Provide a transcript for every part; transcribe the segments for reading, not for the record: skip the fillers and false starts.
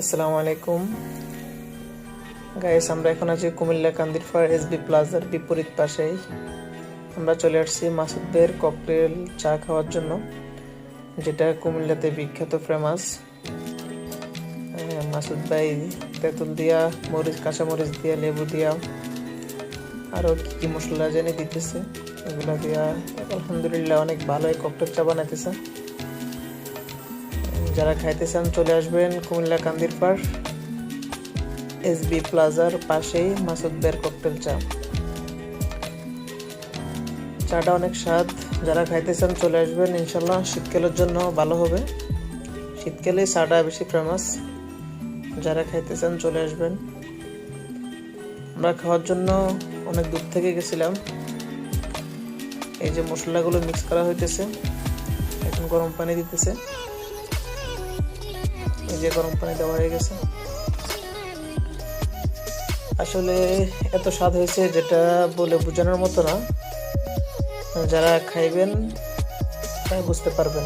আসসালামু আলাইকুম গাইস, আমরা এখন আছি কুমিল্লা কান্দিরপাড় এসবি প্লাজার বিপরীত পাশেই। আমরা চলে আসছি মাসুদ ভাইয়ের ককটেল চা খাওয়ার জন্য, যেটা কুমিল্লাতে বিখ্যাত ফেমাস। মাসুদ ভাই তেঁতুল দিয়া, মরিচ, কাঁচামরিচ দিয়া, লেবু দিয়া, আরও কি কি মশলা জানি দিতেছে, এগুলো দিয়া আলহামদুলিল্লাহ অনেক ভালোই ককটেল চা বানাইতেছে। যারা খাইতে চান চলে আসবেন কুমিল্লা কান্দিরপাড় এসবি প্লাজার পাশেই মাসুদ ভাইয়ের ককটেল চা। চাটা অনেক স্বাদ, যারা খাইতে চান চলে আসবেন, ইনশাল্লাহ শীতকালের জন্য ভালো হবে। শীতকালে চাটা বেশি ফেমাস, যারা খাইতে চান চলে আসবেন। আমরা খাওয়ার জন্য অনেক দূর থেকে গেছিলাম। এই যে মশলাগুলো মিক্স করা হইতেছে, এখন গরম পানি দিতেছে। এই যে গরম পানি দেওয়া হয়ে গেছে। আসলে এত স্বাদ হয়েছে যেটা বলে বোঝানোর মতো না, যারা খাইবেন তাই বুঝতে পারবেন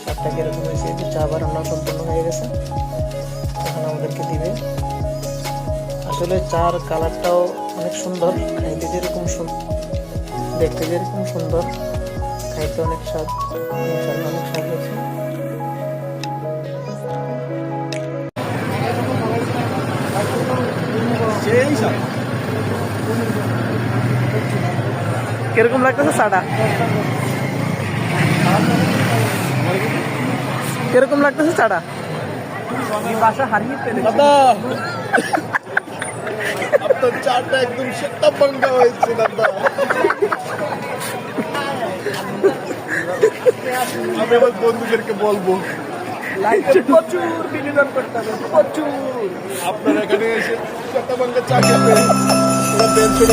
স্বাদটা কিরকম হয়েছে। যে চা বানানো সম্পূর্ণ হয়ে গেছে, এখন আমাদেরকে দিবে। আসলে চার কালারটাও অনেক সুন্দর, খাইতে যেরকম দেখতে যেরকম সুন্দর, খাইতে অনেক স্বাদ। ইনশাআল্লাহ অনেক স্বাদ হয়েছে। কিরকম লাগতেছে চাটা? কিরকম লাগতেছে চাটা? বাসা হারিয়ে ফেলে দাদা, আপনার চাটা একদম সেটা পাঙ্গা হয়েছে দাদা। আমি আমার বন্ধুদেরকে বলবো প্রচুর বিনোদন করতে হবে, প্রচুর। আপনার এখানে এসে সেটা পাঙ্গা চা খেতে ওরা বেঞ্চে